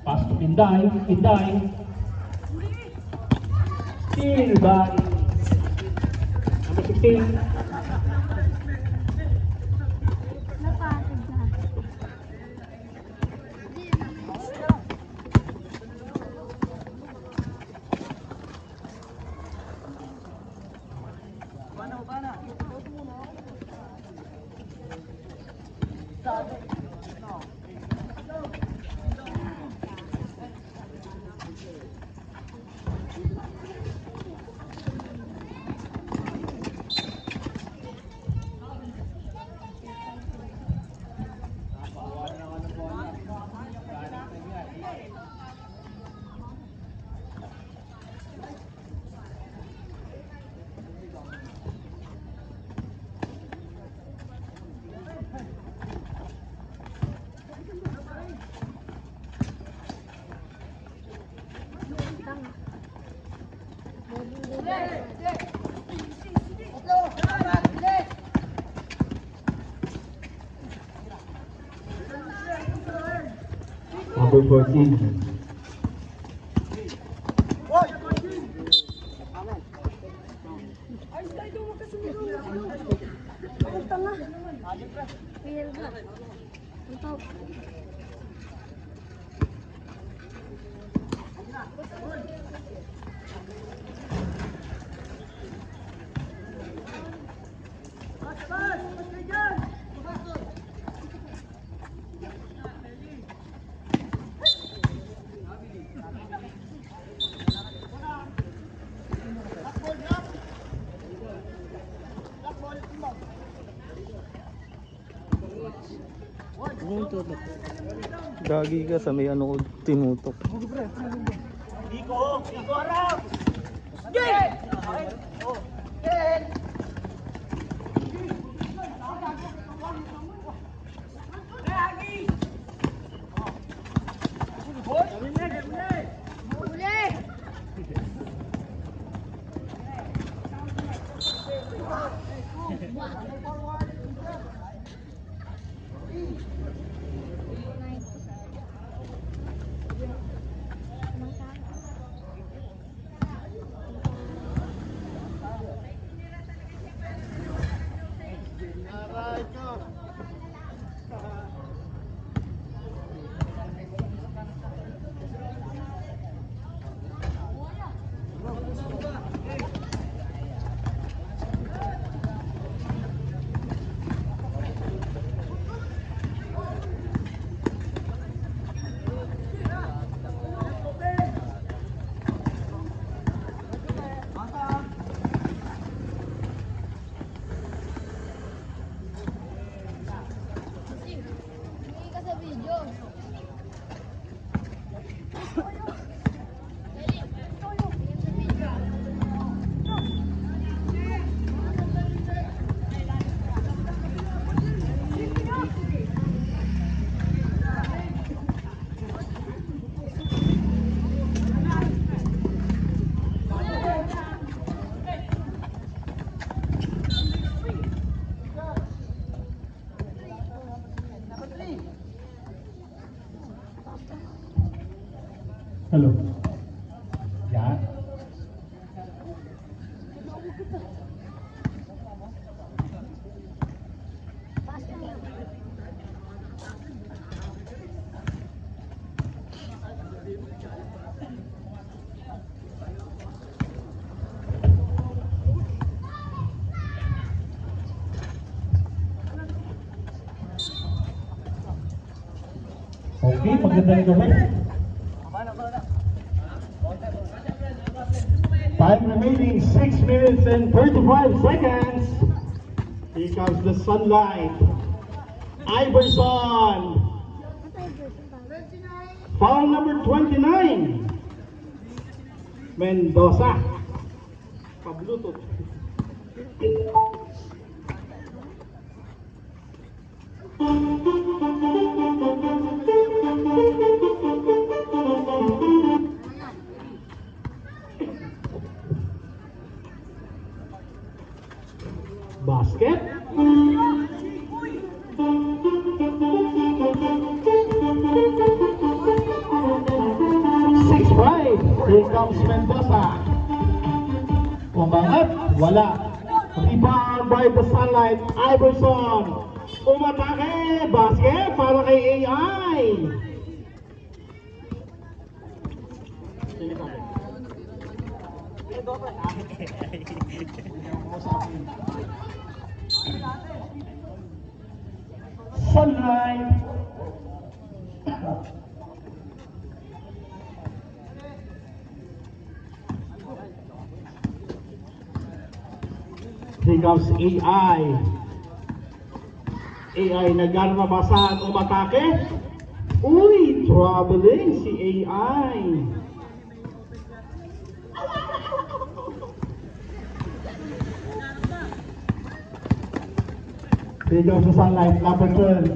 Pass to Inday. Steal by number 16. Number 14. Gagi ka sa may ano ko tinutok. Iko harap! Hello. Yeah. Okay, magandang gabi. 5 remaining, 6 minutes and 35 seconds. Here comes the sunlight. Iverson. Foul number 29. Mendoza. Pablutot. Basket. 6-5. Here comes Mendoza. Umangat, wala. Rebound by the sunlight, Iverson. Umatake, basket para kay AI. Sunlight. Here comes AI. AI nagkarabasan, umatake. Uy, troubling si AI. Here comes the sunlight, number 12.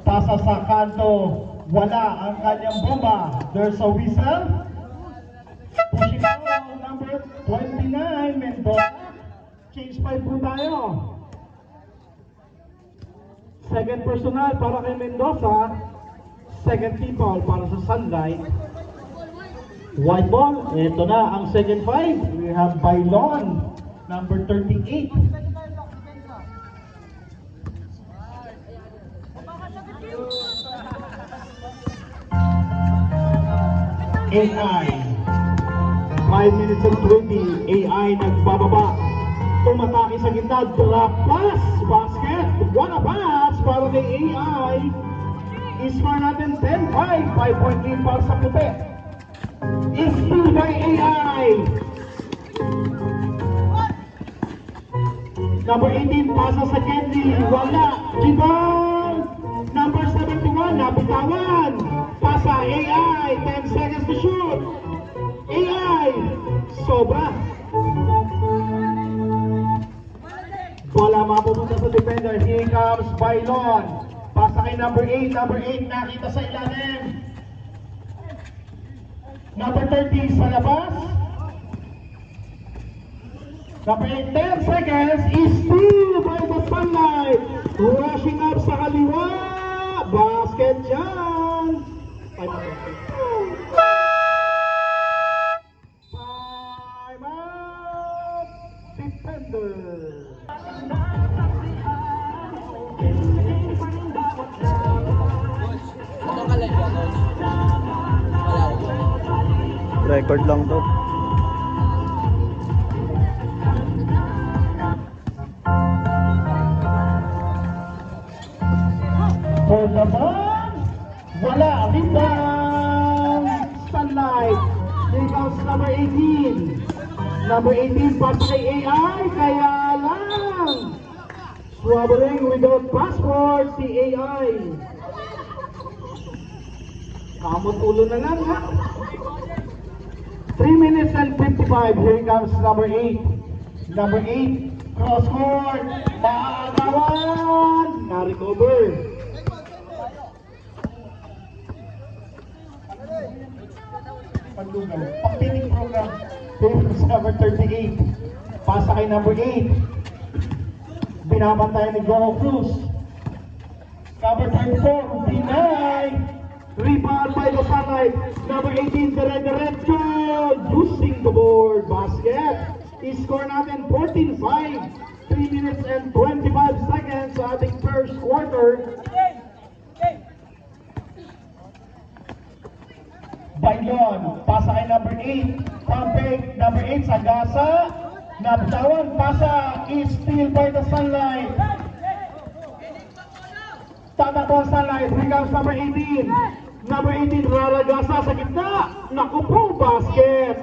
Pasa sa kanto, wala ang kanyang bomba. There's a whistle. Pushing out, number 29, Mendoza. Change 5 po tayo. Second personal para kay Mendoza. Second people para sa sunlight. White ball. Ito na ang second 5. We have Bailon, number 38. AI. 5 minutes and 20. AI nagbababa. Umatake sa gitna. Drop pass. Basket. What a pass para kay AI. Ismar natin 10-5. 5-point lead para sa puti. Steal by AI. Number 18. Pasa sa Kenny. Wala. Rebound. Number 71. Nabitawan. Pasa AI. 10 seconds to shoot. AI. Sobra. Wala mapupunta sa defender. Here comes Bailon. Pasa kay number 8. Number 8 nakita sa ilalim. Number 30 sa labas. Number 8, 10 seconds. Is steal by the sunlight. Rushing up sa kaliwa. Basket dyan. Time out. Defender. Record lang to. For the ball, wala, rebound, sunlight. Here comes number 18. Number 18, pass kay AI, kaya lang. Struggling without passport, si AI. Kamot ulo na lang, ha? 3 minutes and 55, here comes number 8. Number 8, cross court, maagawan, na-recover. Paglugaw, pang-pinning program. Here number 38. Pasa kay number 8. Binabantayan ni Go Cruz. Number 34, deny. Rebound by the sunlight. Number 18, dire-diretso. Using the board. Basket. I-score natin 14-5. 3 minutes and 25 seconds sa ating first quarter. Bailon, pasa kay number 8. Pumping, number 8, Sagasa. Nabitawan, pasa, is steal by the sunlight. Tatakbo ang sunlight, here comes number 18. Number 18, Raragasa sa gitna. Naku po, basket.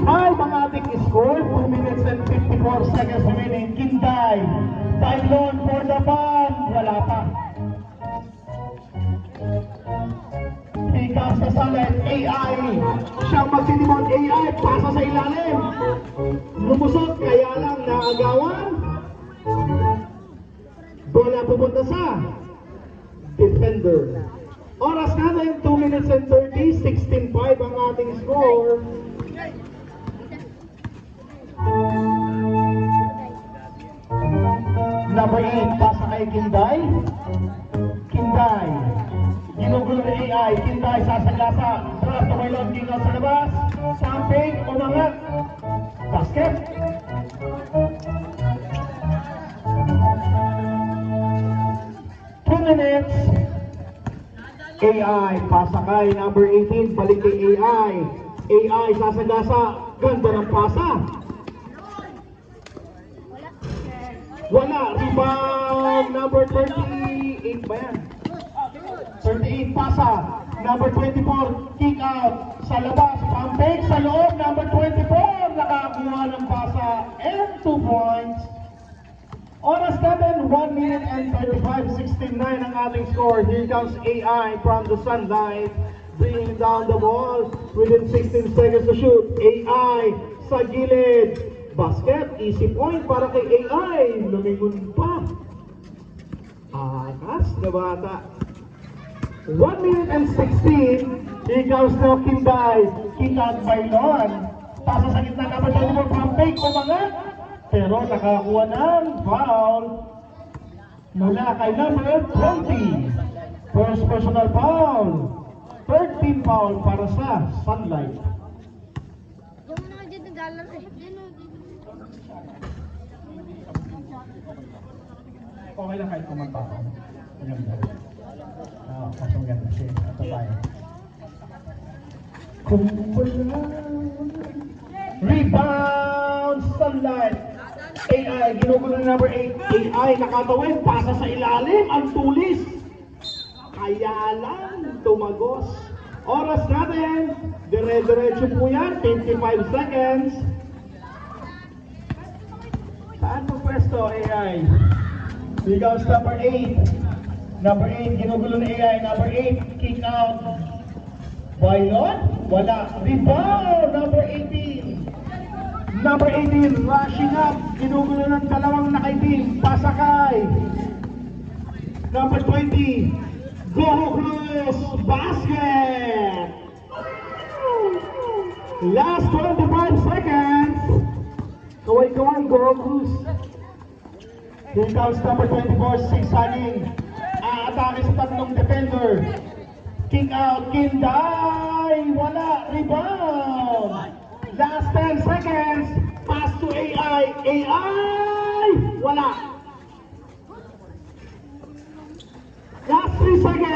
Ang ating score, 2 minutes and 54 seconds remaining. Kinday, Bailon for the ban. Wala pa. Here comes the sunlight, AI. Siyang magsinimon, AI, pasa sa ilalim. Lumusot, kaya lang Naagawan. Bola pupunta sa defender. Oras natin, 2 minutes and 30, 16-5 ang ating score. Number 8, pasa kay Kinday. Kinday. Ginugulo ng AI. Kinday, sasagasa. Drop to my lord, king out sa labas. Samping, umangat. Basket. Minutes. AI, pasakay, number 18, balik kay AI. AI, sasagasa, ganda ng pasa. Wala, rebound, number 38 ba yan? 38, pasa. Number 24, kick out. Sa labas, pampig, sa loob, number 24, nakakuha ng pasa, and 2 points. Oras natin, 1 minute and 35, 69 ang ating score. Here comes AI from the sunlight, bringing down the ball within 16 seconds to shoot. AI sa gilid. Basket, easy point para kay AI. Lumingon pa. Akas na bata. 1 minute and 16. Here comes now Kinday. Kick out by Lon. Pasa sa gitna, number 24, pampig, umangat. Pero nakakuha ng foul mula kay number 20. First personal foul. 13 foul para sa Sunlight. Diyan mo na dyan naglalaro eh. Okay lang kahit kumanta ako. Ayan ba? Mas maganda siya. Ito tayo. Rebound Sunlight. AI, ginugulo ng number 8. AI, nakatawid, pasa sa ilalim, ang tulis. Kaya lang, tumagos. Oras natin, dire-diretso po yan, 55 seconds. Saan mo pwesto, AI? Here comes number 8. Number 8, ginugulo ng AI. Number 8, kick out. Bayon? Wala. Rebound, number 18. Number 18, rushing up. Ginugulo ng dalawang nakaitim. Pasakay. Number 20, Go Cruz. Basket. Last 25 seconds. Kaway-kaway, Go Cruz. Here comes number 24, Sigsaning. Aatake sa tatlong defender. Kick out, Kinday. Wala. Rebound. Last 10 seconds. Pass to AI. AI. Wala. Last 3 seconds.